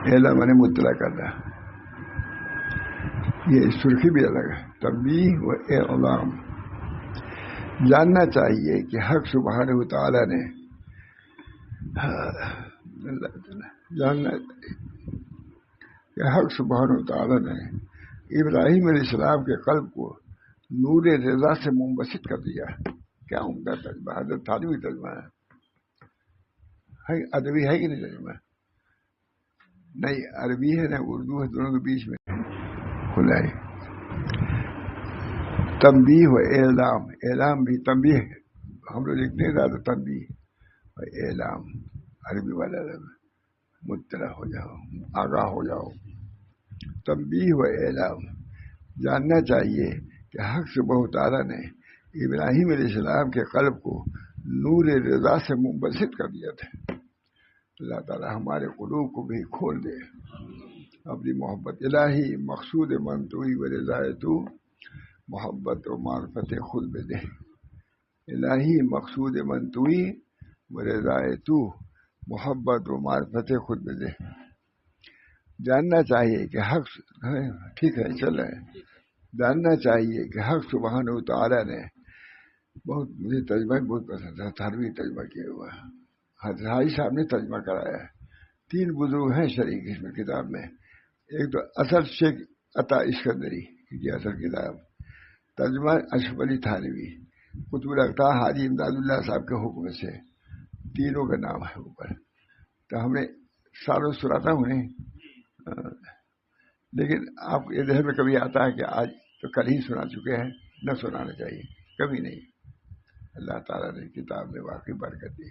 اعلام نے مطلع کرنا، یہ سرخی بھی الگ ہے. تنبیہ و اعلام. جاننا چاہیے کہ حق سبحانہ و تعالیٰ نے جاننا کہ حق سبحانہ و تعالیٰ نے ابراہیم علیہ السلام کے قلب کو نور رضا سے منبسط کر دیا. کیا عمدہ ترجمہ، حضرت تھانوی ترجمہ ہے. ادبی ہے کہ نہیں ترجمہ؟ نہیں عربی ہے نہ اردو ہے، دونوں کے بیچ میں کھلا ہے. تنبیہ و اعلام. اعلام بھی تنبیہ ہم لوگ لکھتے ہیں زیادہ، تنبیہ و اعلام عربی والا مطلع ہو جاؤ، آگاہ ہو جاؤ. تنبیہ و اعلام. جاننا چاہیے کہ حق سبحانہ و تعالیٰ نے ابراہیم علیہ السلام کے قلب کو نور رضا سے منبسط کر دیا تھا. اللہ تعالیٰ ہمارے قلوب کو بھی کھول دے اپنی محبت. الہی مقصود من توئی و رضائے تو، محبت و معرفت خود میں دے. الہی مقصود من توئی و رضائے تو، محبت و معرفت خود میں دے. جاننا چاہیے کہ حق ٹھیک ہے چل رہا ہے. جاننا چاہیے کہ حق سبحانہ و تعالیٰ نے بہت، مجھے ترجمہ بہت پسند ہے، تھانوی ترجمہ کیا ہوا ہے. حضرت حاجی صاحب نے ترجمہ کرایا ہے. 3 بزرگ ہیں شریک اس میں کتاب میں. ایک تو اصل شیخ عطا اسکندری کی اصل کتاب، ترجمہ اشرف علی تھانوی، قطب الاقطاع حاجی امداد اللہ صاحب کے حکم سے. تینوں کا نام ہے اوپر. تو ہم نے سالوں سنا تھا انہیں، لیکن آپ کے ذہن میں کبھی آتا ہے کہ آج تو کل ہی سنا چکے ہیں، نہ سنانا چاہیے، کبھی نہیں. اللہ تعالیٰ نے کتاب میں واقعی برکت دی.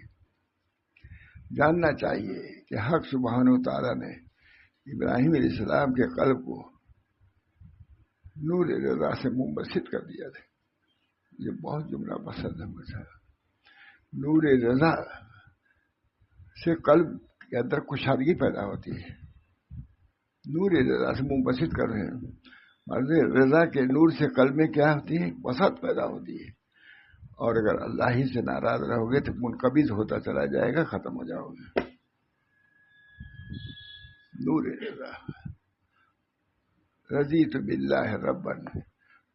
جاننا چاہیے کہ حق سبحانہ و تعالیٰ نے ابراہیم علیہ السلام کے قلب کو نور رضا سے منبسط کر دیا تھا. یہ بہت جملہ پسند ہے مجھے. نور رضا سے قلب کے اندر کشادگی پیدا ہوتی ہے. نور رضا سے منبسط کر رہے ہیں، رضا کے نور سے قلب میں کیا ہوتی ہے؟ وسعت پیدا ہوتی ہے. اور اگر اللہ ہی سے ناراض رہو گے تو منقبض ہوتا چلا جائے گا، ختم ہو جاؤ گے. نور رضا. رضیت باللہ ربا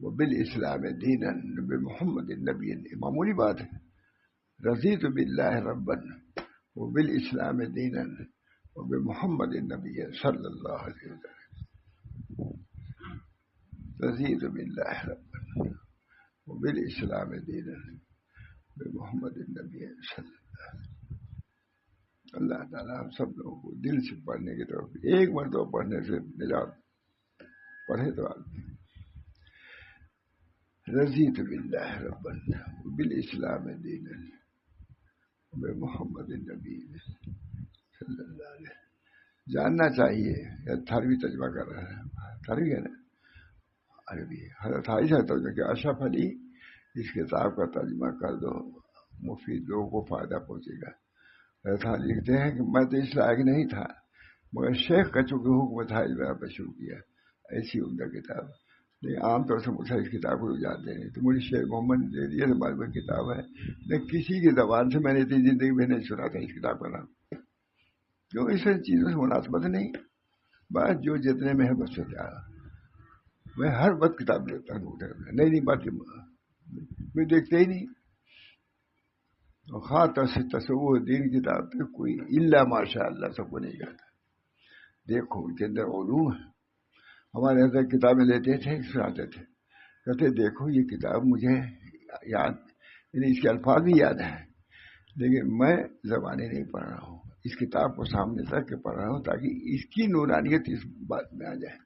وبالاسلام دینا بمحمد النبی. معمولی بات ہے. رضیت باللہ ربا وبالاسلام دینا وبمحمد النبی صلی اللہ علیہ وسلم. رضیت باللہ ربا وبالاسلام دینا بمحمد النبی صلی اللہ علیہ وسلم. اللہ تعالیٰ ہم سب لوگوں کو دل سے پڑھنے کی طرف، ایک مرتبہ پڑھنے سے نجات. پڑھے تو آدمی. رضیت باللہ ربا وبالاسلام دینا بمحمد النبی صلی اللہ علیہ وسلم. جاننا چاہیے. تھانوی ترجمہ کر رہا ہے، تھانوی ہے نا، عربی. حضرت حاجی صاحب ترجمہ کیا. اشرف علی اس کتاب کا ترجمہ کر دو، مفید لوگوں کو فائدہ پہنچے گا. حضرت حاجی لکھتے ہیں کہ میں تو اس لائق نہیں تھا، مگر شیخ کا چونکہ حکم تھا اس بار پر شروع کیا. ایسی عمدہ کتاب. لیکن عام طور سے مجھے اس کتاب کو جانتے ہیں تو مجھے شیخ محمد دے دیا تو معلوم کتاب ہے، لیکن کسی کی زبان سے میں نے اتنی زندگی میں نہیں سنا تھا اس کتاب کا نام. کیوں اس چیزوں سے مناسبت نہیں، بس جو جتنے میں ہے بس سے کیا. میں ہر وقت کتاب دیکھتا ہوں، نئی بات میں دیکھتے ہی نہیں. خاطر سے تصور دین کتاب پہ کوئی الا ماشاء اللہ سب کو نہیں کہتا. دیکھو ان کے اندر علوم ہے. ہمارے اندر کتابیں لیتے تھے، سناتے تھے، کہتے دیکھو یہ کتاب مجھے یاد، یعنی اس کے الفاظ بھی یاد ہیں، لیکن میں زبانیں نہیں پڑھ رہا ہوں. اس کتاب کو سامنے رکھ کے پڑھ رہا ہوں تاکہ اس کی نورانیت اس بات میں آ جائے.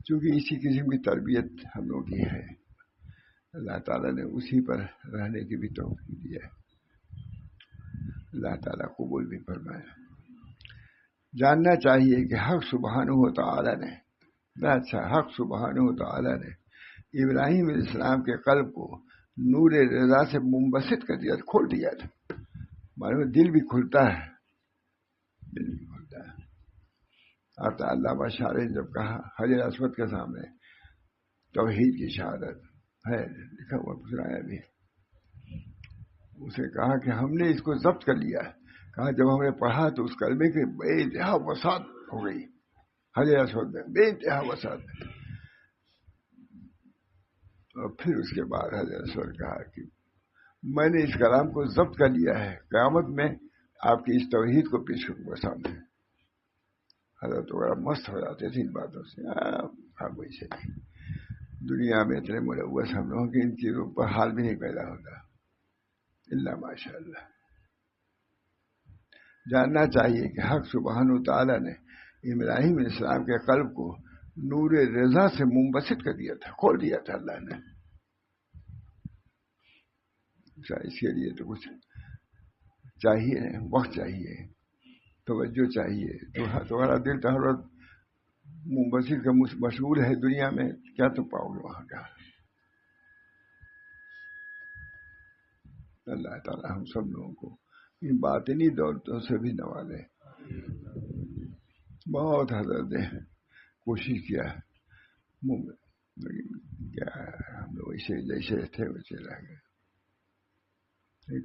چونکہ اسی قسم کی تربیت ہم لوگ کی ہے، اللہ تعالیٰ نے اسی پر رہنے کی بھی توفیق دی ہے. اللہ تعالیٰ قبول بھی فرمائے. جاننا چاہیے کہ حق سبحانہ و تعالیٰ نے، حق سبحانہ و تعالیٰ نے ابراہیم علیہ السلام کے قلب کو نور رضا سے منبسط کر دیا، کھول دیا تھا. معلوم دل بھی کھلتا ہے، دل بھی کھلتا ہے. آتا علامہ شاعر نے جب کہا حجر اسود کے سامنے توحید کی شہادت ہے، لکھا ہوا سنایا بھی، اسے کہا کہ ہم نے اس کو ضبط کر لیا کہا جب ہم نے پڑھا تو اس کلمے کی بے انتہا وسعت ہو گئی حجر اسود میں، بے انتہا وسعت. اور پھر اس کے بعد حجر اسود کہا کہ میں نے اس کلام کو ضبط کر لیا ہے، قیامت میں آپ کی اس توحید کو پیش کروں سامنے. حضرت وغیرہ مست ہو جاتے تھے ان باتوں سے. کوئی سے نہیں، دنیا میں اتنے ملوث ہم لوگوں کے ان چیزوں پر حال بھی نہیں پیدا ہوتا اللہ ماشاء اللہ. جاننا چاہیے کہ حق سبحانہ تعالیٰ نے ابراہیم علیہ السلام کے قلب کو نور رضا سے منبسط کر دیا تھا، کھول دیا تھا اللہ نے. اس کے لیے تو کچھ چاہیے، وقت چاہیے، توجہ چاہیے. تمہارا دل تو ہر وقت منبسط کا مشغول ہے دنیا میں، کیا تم پاؤ گے وہاں کا. اللہ تعالیٰ ہم سب لوگوں کو ان باطنی دولتوں سے بھی نوازے. بہت حضرت نے کوشش کیا، کیا ہم لوگ ایسے جیسے تھے ویسے رہ گئے.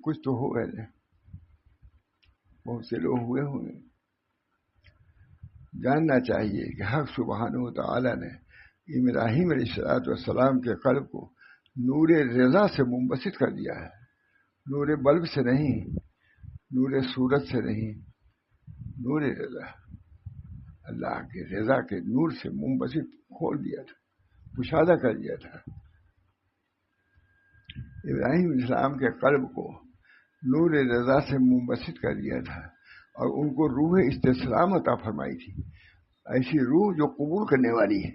کچھ تو ہو گئے، بہت سے لوگ ہوئے ہوئے. جاننا چاہیے کہ حق سبحانہ تعالیٰ نے ابراہیم علیہ السلام کے قلب کو نور رضا سے منبسط کر دیا ہے، نور بلب سے نہیں، نور صورت سے نہیں، نور رضا، اللہ کے رضا کے نور سے منبسط کھول دیا تھا، کشادہ کر دیا تھا. ابراہیم علیہ السلام کے قلب کو نور رضا سے منبسط کر دیا تھا اور ان کو روح استسلام عطا فرمائی تھی، ایسی روح جو قبول کرنے والی ہے،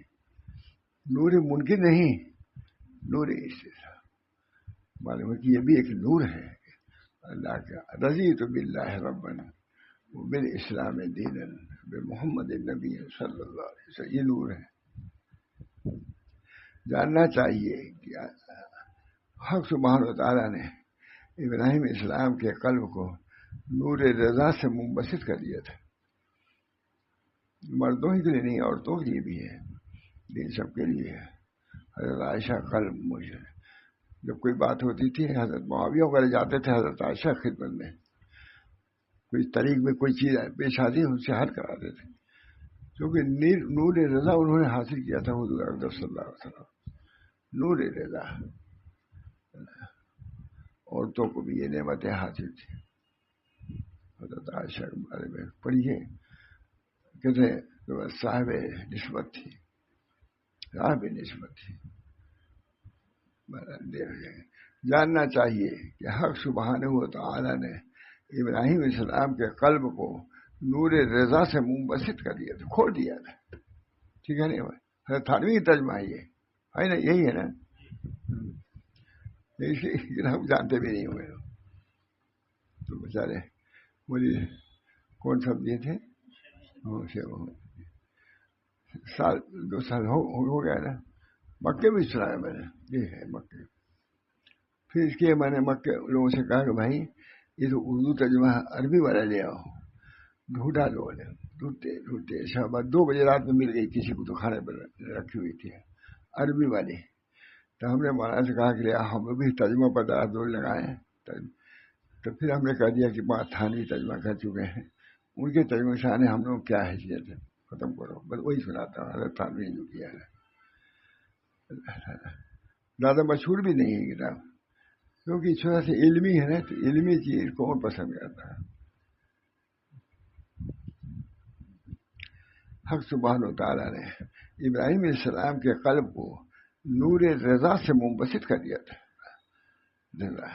نور منکر نہیں، نور استسلام. معلوم ہے کہ یہ بھی ایک نور ہے اللہ کا. رضیت باللہ ربنا وبالاسلام دینا بمحمد النبی صلی اللہ علیہ وسلم، یہ نور ہے. جاننا چاہیے کہ حق سبحانہ وتعالیٰ نے ابراہیم علیہ السلام کے قلب کو نور رضا سے منبسط کر دیا تھا. مردوں ہی کے لیے نہیں، عورتوں کے لیے بھی ہے، دین سب کے لیے ہے. حضرت عائشہ قلب مجھے جب کوئی بات ہوتی تھی، حضرت معاویہ وغیرہ جاتے تھے حضرت عائشہ خدمت میں، کوئی طریق میں کوئی چیز پیش آتی ان سے حل کراتے تھے، کیونکہ نور رضا انہوں نے حاصل کیا تھا حضور اقدس صلی اللہ علیہ وسلم. نور رضا عورتوں کو بھی یہ نعمتیں حاصل تھی. حضرت عائشہ کے بارے میں پڑھیے، کہتے صاحب نسبت تھی، صاحب نسبت تھی. جاننا چاہیے کہ حق سبحانہ و تعالی نے ابراہیم علیہ السلام کے قلب کو نور رضا سے منبسط کر دیا تھا، کھول دیا تھا. ٹھیک ہے نہیں حضرت تھانوی کی ترجمہ یہ ہے نا، یہی ہے نا، ہم جانتے بھی نہیں ہوئے. تو بیچارے بولی کون سب دیے تھے، سال 2 سال ہو گیا نا. مکے میں سنایا میں نے، یہ ہے مکے. پھر اس کے میں نے مکے لوگوں سے کہا کہ بھائی یہ تو اردو ترجمہ عربی والا لے آؤ. ڈھونڈا لوگوں نے، ڈھونڈتے شام 2 بجے رات میں مل گئی کسی کو، تو کھانے پر رکھی ہوئی تھی عربی والی. تو ہم نے مولانا سے کہا کہ ہم بھی ترجمہ پر دور لگائیں. تو پھر ہم نے کہہ دیا کہ بات تھانوی ترجمہ کر چکے ہیں، ان کے ترجمہ شانے ہم لوگ کیا حیثیت ہے، ختم کرو. بس وہی سناتا ہوں حضرت تھانوی جو کیا ہے. زیادہ مشہور بھی نہیں ہے کتاب، کیونکہ تھوڑا سے علمی ہے نا، تو علمی چیز کون پسند کرتا ہے. حق سبحانہ و تعالیٰ نے ابراہیم علیہ السلام کے قلب کو نور رضا سے منبسط کر دیا تھا. رضا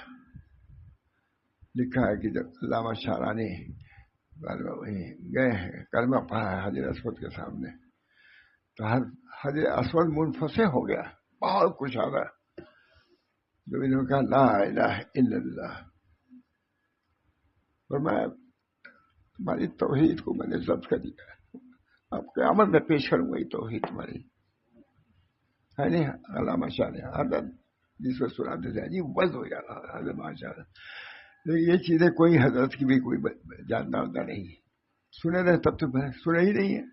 لکھا ہے کہ جب علامہ شارانی گئے ہیں، کلمہ پڑھا ہے حجر اسود کے سامنے، تو حجر اسود منفصل ہو گیا، بہت کچھ آ رہا. جب انہوں نے کہا لا الہ الا اللہ، اور میں تمہاری توحید کو میں نے ضبط کر دیا، اب قیامت میں پیش کروں گا یہ توحید تمہاری ہے نہیں. علامہ شارانی حضرت جس کو سناتے تھے جی بس ہو جاتا حضرت ماشاء اللہ. یہ چیزیں کوئی حضرت کی بھی کوئی جاننا ہوتا نہیں، سنے رہے تب تو سنے ہی نہیں ہے.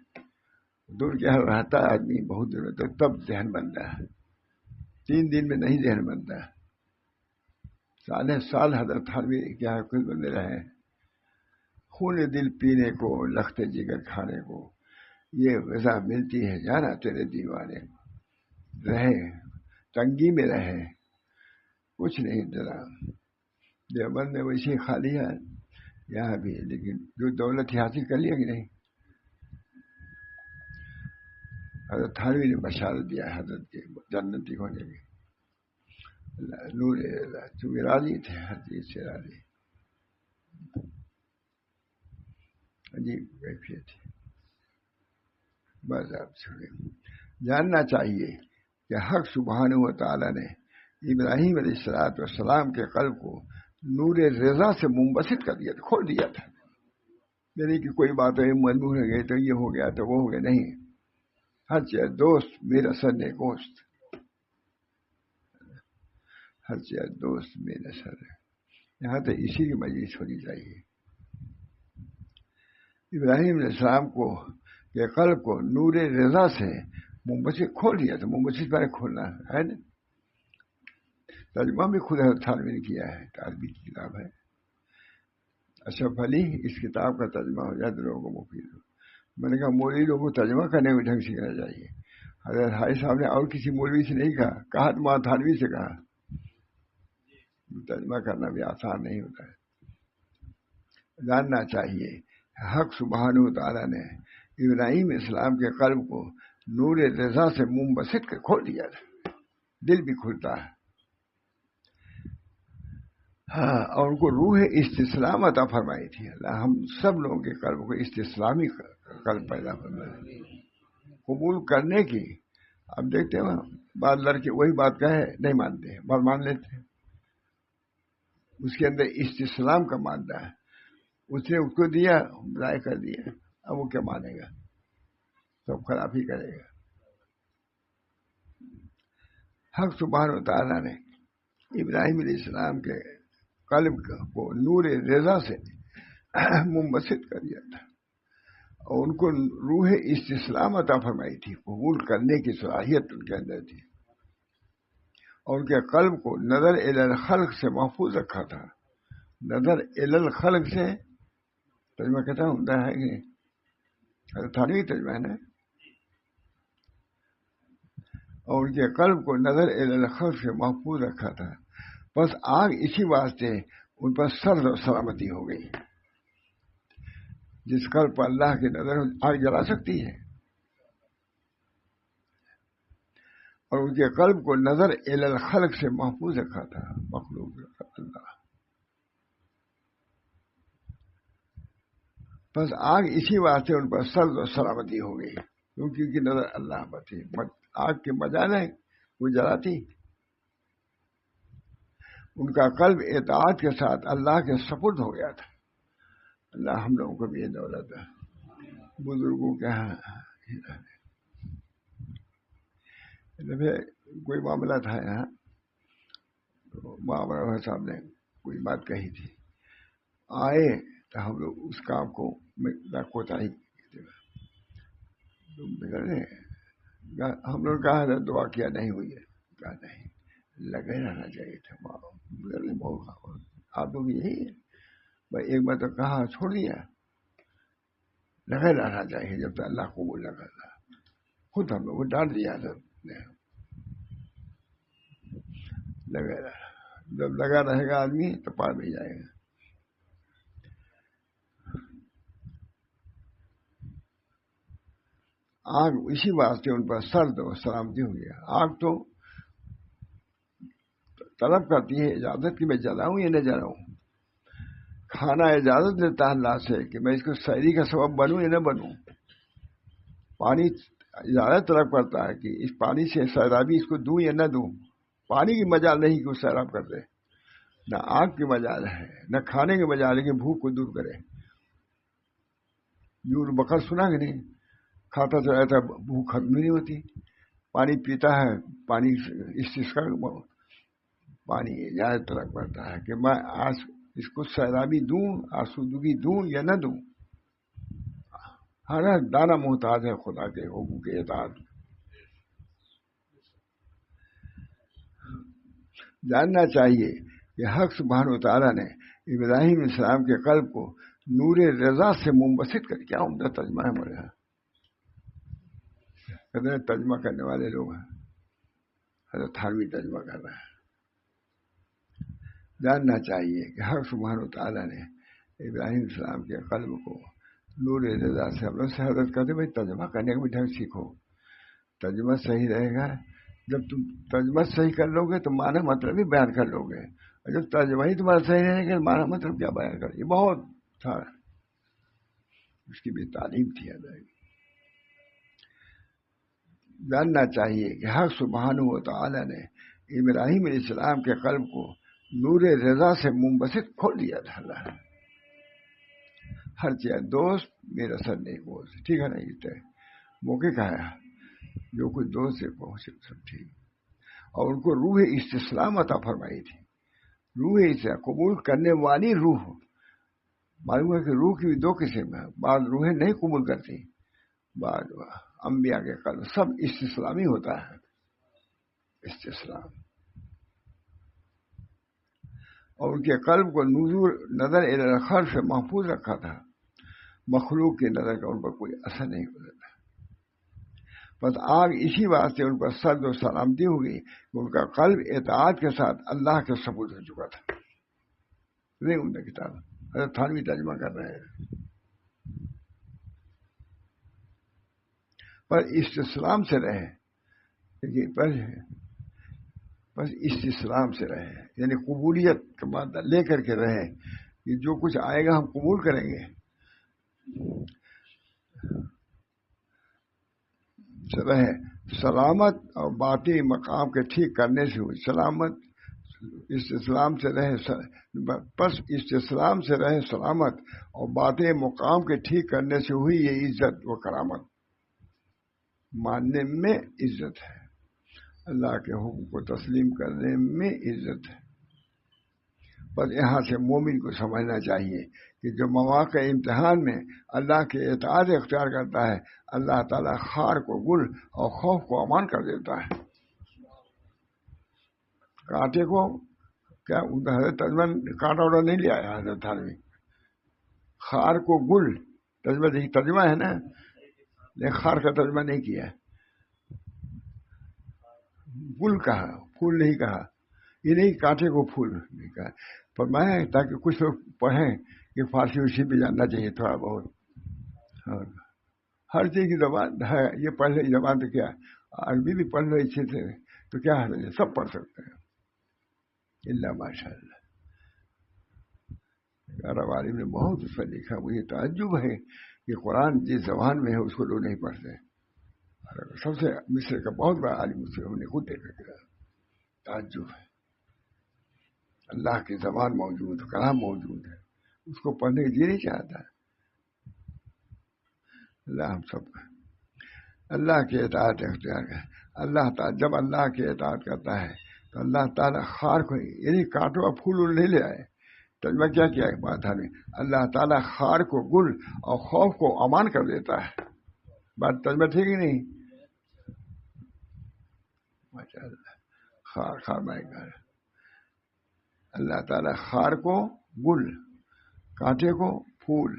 دور کے حال رہتا ہے آدمی بہت دنوں تک، تب ذہن بنتا ہے. 3 دن میں نہیں ذہن بنتا ہے. سال حضرت تھانوی کیا کچھ بندے رہے. خون دل پینے کو، لخت جگر کھانے کو، یہ غذا ملتی ہے جانا تیرے دیوانے، رہے تنگی میں رہے کچھ نہیں ڈرا۔ دیوبند میں ویسے خالی ہے یہاں بھی، لیکن جو دولت حاصل کر لیا کہ نہیں، حضرت تھانوی نے بشارت دیا حضرت کے جنتی ہونے کی، نور اللہ چونکہ راضی تھے ہر چیز سے راضی، عجیب کیفیت ہے۔ بس آپ چھوڑیں، جاننا چاہیے کہ حق سبحانہ و تعالیٰ نے ابراہیم علیہ السلام کے قلب کو نور رضا سے منبسط کر دیا تھا، کھول دیا تھا، یعنی کہ کوئی بات ہے مجبور ہو گئے تو یہ ہو گیا تو وہ ہو گیا، نہیں، ہر چیز دوست میرا سر نے گوشت، ہر چیز دوست میرا سر ہے، یہاں تو اسی کی مجلس ہونی چاہیے۔ ابراہیم علیہ السلام کو کے قلب کو نور رضا سے منبسط کھول دیا تھا، منبسط پر کھولنا ہے نا، ترجمہ بھی خود حضرت تھانوی نے کیا ہے، عربی کی کتاب ہے اشرف علی، اس کتاب کا ترجمہ ہو جائے تو لوگوں کو مفید ہو۔ میں نے کہا مولوی لوگوں کو ترجمہ کرنے میں ڈھنگ سیکھنا چاہیے، حضرت حاجی صاحب نے اور کسی مولوی سے نہیں کہا تو ماں تھانوی سے کہا، ترجمہ کرنا بھی آسان نہیں ہوتا ہے۔ جاننا چاہیے حق سبحانہ و تعالیٰ نے ابراہیم اسلام کے قلب کو نور رضا سے منبسط کر کھول دیا تھا، دل بھی کھلتا ہے، ہاں، اور ان کو روح استسلام عطا فرمائی تھی اللہ، ہم سب لوگوں کے قلب کو استسلامی قلب پیدا فرمائے، قبول کرنے کی۔ اب دیکھتے ہیں بعض لڑکے وہی بات کہے نہیں مانتے ہیں، بعض مان لیتے ہیں، اس کے اندر استسلام کا مادہ ہے، اس نے اس کو دیا ضائع کر دیا، اب وہ کیا مانے گا، سب خراب ہی کرے گا۔ حق سبحانہ و تعالیٰ نے ابراہیم علیہ السلام کے قلب کو نور رضا سے منبسط کر دیا تھا، اور ان کو روح استسلام عطا فرمائی تھی، قبول کرنے کی صلاحیت ان کے اندر تھی، اور ان کے قلب کو نظر الی الخلق سے محفوظ رکھا تھا۔ نظر الی الخلق سے ترجمہ کہتا ہوتا ہے کہ تھانوی ترجمہ ہے نا، اور ان کے قلب کو نظر الی الخلق سے محفوظ رکھا تھا، بس آگ اسی واسطے ان پر سرد و سلامتی ہو گئی۔ جس قلب پر اللہ کی نظر آگ جلا سکتی ہے، اور ان کے قلب کو نظر الی الخلق سے محفوظ رکھا تھا، مخلوق اللہ، بس آگ اسی واسطے ان پر سرد و سلامتی ہو گئی، کیونکہ ان کی نظر اللہ پر تھی، آگ کے بجائے نہیں وہ جلاتی۔ ان کا قلب اطاعت کے ساتھ اللہ کے سپرد ہو گیا تھا۔ اللہ ہم لوگوں کو بھی یہ دولت ہے، بزرگوں کے ہاں کوئی معاملہ تھا یہاں، تو بابا صاحب نے کوئی بات کہی تھی، آئے تو ہم لوگ اس کام کو کوتاہی ہم لوگ کہا تھا دعا کیا نہیں ہوئی ہے، کہا نہیں لگے رہنا چاہیے تھا، آپ لوگ یہی ہے بھائی، ایک بار تو کہا چھوڑ دیا، لگے رہنا چاہیے جب تک اللہ قبول نہ کرتا، خود ہم لوگ کو ڈانٹ دیا تھا، لگے رہا، جب لگا رہے گا آدمی تو پار بھی جائے گا۔ آگ اسی واسطے ان پر سرد و سلامتی ہو گیا۔ آگ تو طلب کرتی ہے اجازت کی میں جلاؤں یا نہ جلاؤں، کھانا اجازت دیتا ہے اللہ سے کہ میں اس کو سحری کا سبب بنوں یا نہ بنوں، پانی اجازت طلب کرتا ہے کہ اس پانی سے سیرابی اس کو دوں یا نہ دوں، پانی کی مجال نہیں کہ وہ سیراب کر دے، نہ آگ کی مجال ہے نہ کھانے کی مجال ہے کہ بھوک کو دور کرے۔ یوں بکر سنا کہ نہیں، کھاتا تو رہتا بھوک ختم نہیں ہوتی، پانی پیتا ہے، پانی پانی اجازت طلب کرتا ہے کہ میں آج اس کو سیرابی دوں، آسودگی دوں یا نہ دوں۔ ہر دانہ محتاج ہے خدا کے حکم کے اطاعت۔ جاننا چاہیے کہ حق سبحانہ و تعالیٰ نے ابراہیم السلام کے قلب کو نور رضا سے منبسط کر. کیا عمدہ ترجمہ ہے ہمارے یہاں. کتنے ترجمہ کرنے والے لوگ ہیں. حضرت تھانوی ترجمہ کر رہا ہے. جاننا چاہیے کہ حق سبحانہ و تعالیٰ نے ابراہیم السلام کے قلب کو نور رضا سے. ہم لوگ سے حضرت کہتے بھائی ترجمہ کرنے کا بھی ڈھنگ سیکھو. ترجمہ صحیح رہے گا. جب تم ترجمہ صحیح کر لو گے تو معنی مطلب ہی بیان کر لو گے. اور جب ترجمہ ہی تمہارا صحیح رہے گا معنی مطلب کیا بیان کر. یہ بہت تھا. اس کی بھی تعلیم تھی. جاننا چاہیے کہ حق سبحانہ و تعالیٰ نے ابراہیم علیہ السلام کے قلب کو نور رضا سے منبسط کھول دیا تھا. اللہ ہر چیز دوست میرا سر نہیں بول. ٹھیک ہے نا. یہ موقع کا ہے جو کچھ دوست سے پہنچے سب ٹھیک. اور ان کو روح استسلام عطا فرمائی تھی. روح سے قبول کرنے والی روح. معلوم ہے کہ روح کی بھی دو قسم ہے. بعض روحیں نہیں قبول کرتی. بعض انبیاء کے قلب سب استسلامی ہوتا ہے. استسلام. اور ان کے قلب کو نظر الخلق سے محفوظ رکھا تھا. مخلوق کی نظر کا ان پر کوئی اثر نہیں گزرتا. بس آگ اسی واسطے ان پر سرد و سلامتی ہوگی کہ ان کا قلب اطاعت کے ساتھ اللہ کے ثبوت ہو چکا تھا. نہیں ان کی کتاب حضرت تھانوی ترجمہ کر رہے ہیں. پر استسلام سے رہے. دیکھیے بس استسلام سے رہے. یعنی قبولیت کا مادہ لے کر کے رہے کہ جو کچھ آئے گا ہم قبول کریں گے. رہے سلامت اور باطنی مقام کے ٹھیک کرنے سے ہوئی. سلامت استسلام سے رہے. بس استسلام سے رہے سلامت اور باطنی مقام کے ٹھیک کرنے سے ہوئی یہ عزت و کرامت. ماننے میں عزت ہے. اللہ کے حکم کو تسلیم کرنے میں عزت ہے. بس یہاں سے مومن کو سمجھنا چاہیے کہ جو مواقع امتحان میں اللہ کے اطاعت اختیار کرتا ہے اللہ تعالیٰ خار کو گل اور خوف کو امان کر دیتا ہے. کانٹے کو کیا حضرت ترجمہ کانٹا وڈا نہیں لے آیا حضرت تھانوی. خار کو گل ترجمہ ہے نا. لیکن خار کا ترجمہ نہیں کیا. گل کہا پھول نہیں کہا. یہ نہیں کانٹے کو پھول نہیں کہا. پر میں تاکہ کچھ لوگ پڑھیں کہ فارسی اسی بھی جاننا چاہیے تھوڑا بہت. ہر چیز کی زبان ہے. یہ پڑھ لیں زبان تو کیا عربی بھی پڑھ لو اچھے سے تو کیا ہے سب پڑھ سکتے ہیں. اللہ ماشاء اللہ. عرب عالم نے بہت اس پر لکھا. مجھے تعجب ہے کہ قرآن جس زبان میں ہے اس کو لوگ نہیں پڑھتے. سب سے مصر کا بہت بڑا عالم اس سے ہم نے خود دیکھا کیا. تعجب ہے. اللہ کی زبان موجود کلام موجود ہے اس کو پڑھنے کے جی نہیں چاہتا. اللہ ہم سب کا اللہ کے اطاعت اختیار کر. اللہ تعالیٰ جب اللہ کے اطاعت کرتا ہے تو اللہ تعالیٰ خار کو یعنی کانٹوں کا پھول نہیں لے آئے. ترجمہ کیا کیا ہے بات ہے. اللہ تعالیٰ خار کو گل اور خوف کو امان کر دیتا ہے. بات ترجمہ ٹھیک ہی نہیں. ماشاء اللہ. خار مائے گا. اللہ تعالیٰ خار کو گل کانٹے کو پھول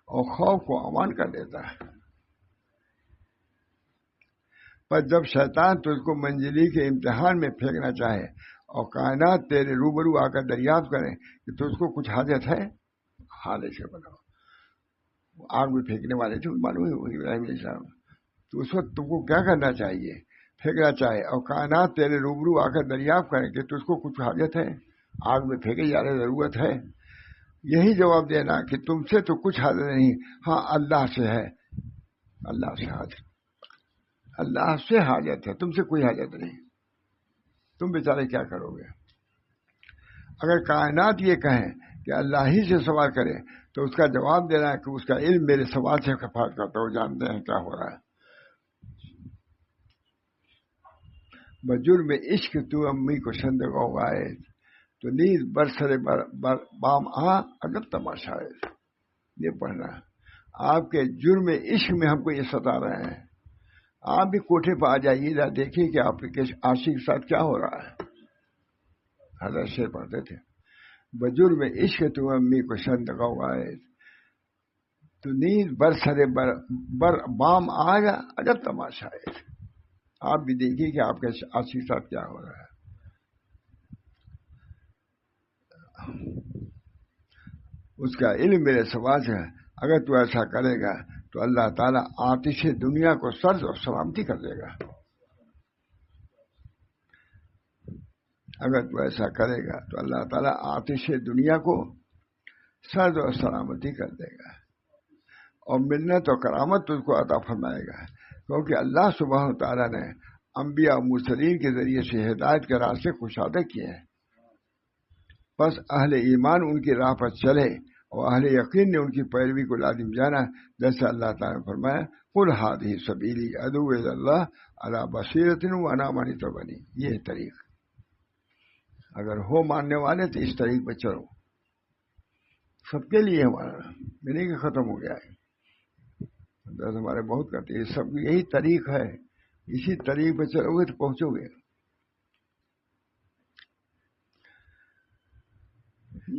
اور خوف کو امان کر دیتا ہے. پر جب شیطان تجھ کو منزلی کے امتحان میں پھینکنا چاہے اور کائنات تیرے روبرو آ کر دریافت کریں کہ تجھ کو کچھ حاجت ہے. حال سے بتاؤ. آگ میں پھینکنے والے تھے معلوم ہے ابراہیم علیہ السلام. تو اس وقت تم کو کیا کرنا چاہیے. پھینکنا چاہے اور کائنات تیرے روبرو آ کر دریافت کریں کہ تجھ کو کچھ حاجت ہے. آگ میں پھینکے جا رہے ضرورت ہے. یہی جواب دینا کہ تم سے تو کچھ حاجت نہیں. ہاں اللہ سے ہے. اللہ سے حاجت. اللہ سے حاجت ہے. تم سے کوئی حاجت نہیں. تم بیچارے کیا کرو گے. اگر کائنات یہ کہیں کہ اللہ ہی سے سوال کرے تو اس کا جواب دینا ہے کہ اس کا علم میرے سوال سے کفایت کرتا ہو. جانتے ہیں کیا ہو رہا ہے. بجرم عشق تو امی کو شندگاہ آئے تو نیز برسر بام اگر تماشا ہے. یہ پڑھنا آپ کے جرم عشق میں ہم کو یہ ستا رہے ہیں. آپ بھی کوٹھے پہ آ جائیے گا دیکھیے کہ آپ کے عاشق کے ساتھ کیا ہو رہا ہے. حضرت شیر پڑھتے تھے بجرم عشق تو امی کو شندگاہ آئے نیند برسرے بام آ گیا، عجب تماشا ہے. آپ بھی دیکھیے کہ آپ کے ساتھ کیا ہو رہا ہے. اس کا علم میرے سواج ہے. اگر تو ایسا کرے گا تو اللہ تعالیٰ آتش دنیا کو سرد اور سلامتی کر دے گا. اگر تو ایسا کرے گا تو اللہ تعالیٰ آتش دنیا کو سرد اور سلامتی کر دے گا، اور منت و کرامت تجھ کو عطا فرمائے گا. کیونکہ اللہ سبحانہ تعالیٰ نے انبیاء و مرسلین کے ذریعے سے ہدایت کے راستے کشادہ کیے ہیں. بس اہل ایمان ان کی راہ پر چلے اور اہل یقین نے ان کی پیروی کو لازم جانا. جیسے اللہ تعالیٰ نے فرمایا قل ھذہ سبیلی ادعو الی اللہ علی بصیرۃ وانا من اتبعنی. یہ طریق اگر ہو ماننے والے تو اس طریق پہ چلو. سب کے لیے ہمارا نہیں کہ ختم ہو گیا ہے. ہمارے بہت کرتے ہیں سب یہی طریق ہے. اسی طریق پہ چلو گے تو پہنچو گے.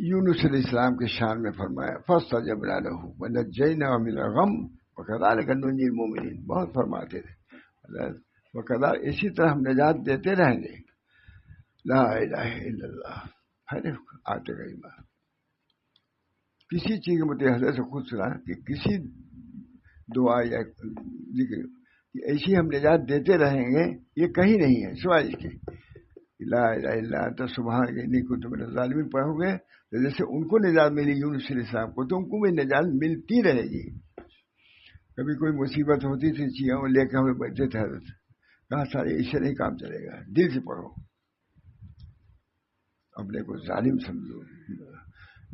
یونس علیہ السلام کے شان میں فرمایا فاستجبنا له ونجیناه من الغم وکذلک ننجی المؤمنین. بہت فرماتے تھے وکذلک اسی طرح ہم نجات دیتے رہیں گے. لا الہ الا اللہ. آتے گئی بات کسی چیز کے متعلق حضرت سے خود سنا کہ کسی دعا یا ذکر کہ ایسی ہم نجات دیتے رہیں گے یہ کہیں نہیں ہے سوائے اس کے لا الہ الا انت سبحانک انی کنت من الظالمین. پڑھو گے تو جیسے ان کو نجات ملی یونس علیہ السلام کو تو ان کو بھی نجات ملتی رہے گی. کبھی کوئی مصیبت ہوتی تھی چیزوں لے کے ہمیں بیٹھتے تھے حضرت کہاں سارے اس سے نہیں کام چلے گا. دل سے پڑھو، اپنے کو ظالم سمجھو.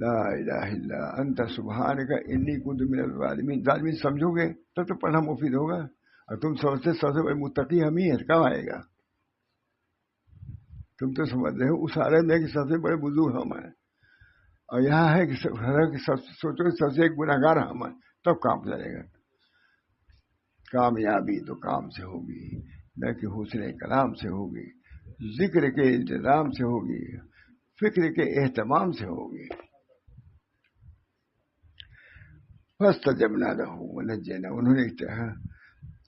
لا الہ الا انت سبحانک انی کنت من الظالمین. ظالمین سمجھو گے تب تو پڑھنا مفید ہوگا. اور تم سمجھتے سب سے بڑے متقی ہم ہی ہیں، کہاں آئے گا؟ تم تو سمجھ رہے ہو اس عالم میں کہ سب سے بڑے بزرگ ہم ہیں، اور یہاں ہے کہ سوچو سب سے ایک گناہگار ہم ہیں. تب کام چلے گا. کامیابی تو کام سے ہوگی نہ کہ حسن کلام سے ہوگی، ذکر کے انتظام سے ہوگی، فکر کے اہتمام سے ہوگی. فاستجبنا له ونجیناه. انہوں نے کہا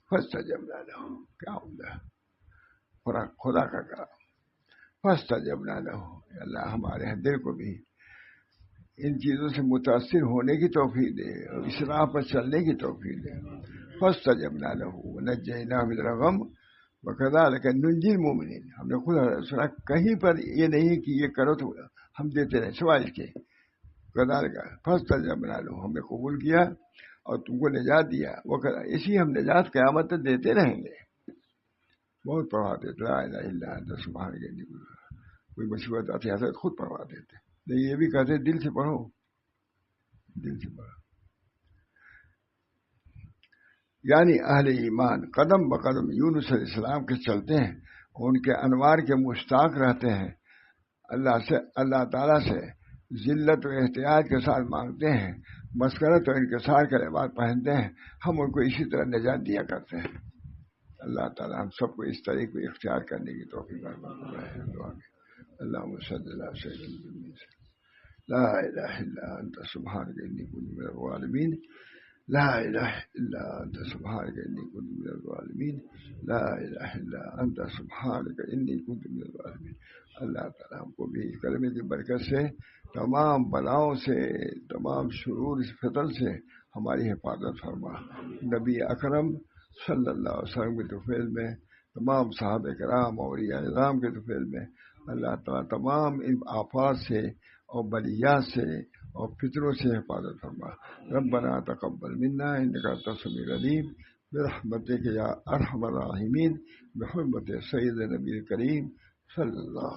فاستجبنا له، کیا ہوگا خدا کا کلام. فاستجبنا له. اللہ ہمارے دل کو بھی ان چیزوں سے متاثر ہونے کی توفیق دے اور اس راہ پر چلنے کی توفیق دے. فاستجبنا له ونجیناه من الغم وکذلک ننجی المؤمنین. ہم نے خود سنا کہیں پر یہ نہیں کہ یہ کرو تو ہم دیتے رہے سوائے اس کے. کذالک فاستجبنا له، ہم نے قبول کیا اور تم کو نجات دیا. وہ اسی ہم نجات قیامت تک دیتے رہیں گے. بہت پڑھاتے تھے لا الہ الا انت سبحانک انی کنت. کوئی مصیبت آتی حضرت خود پڑھواتے تھے. لیکن یہ بھی کہتے دل سے پڑھو، دل سے پڑھو. یعنی اہل ایمان قدم بقدم یونس علیہ السلام کے چلتے ہیں، ان کے انوار کے مشتاق رہتے ہیں. اللہ تعالیٰ سے ذلت و احتیاط کے ساتھ مانگتے ہیں، مسکرت و انکسار کا لباس پہنتے ہیں. ہم ان کو اسی طرح نجات دیا کرتے ہیں. اللہ تعالیٰ ہم سب کو اس طریقے کو اختیار کرنے کی توفیق عطا فرمائے. اللہم صلی اللہ علیہ وسلم. لا الہ الا انت سبحانک انی کنت من الظالمین. لا الہ الا انت سبحانک انی کنت من الظالمین. لا الہ الا انت سبحانک انی کنت من الظالمین. اللہ تعالیٰ ہم کو بھی کلمے کی برکت سے تمام بلاؤں سے، تمام شرور فتن سے ہماری حفاظت فرما. نبی اکرم صلی اللہ علیہ وسلم کے طفیل میں، تمام صحابہ کرام اور اولیاء اعظام کے طفیل میں اللہ تعالیٰ تمام ان آفات سے اور بلیات سے اور فطروں سے حفاظت فرما. ربنا تقبل منا انک انت السمیع العلیم برحمتک یا ارحم الراحمین بحرمت سید نبی کریم صلی اللہ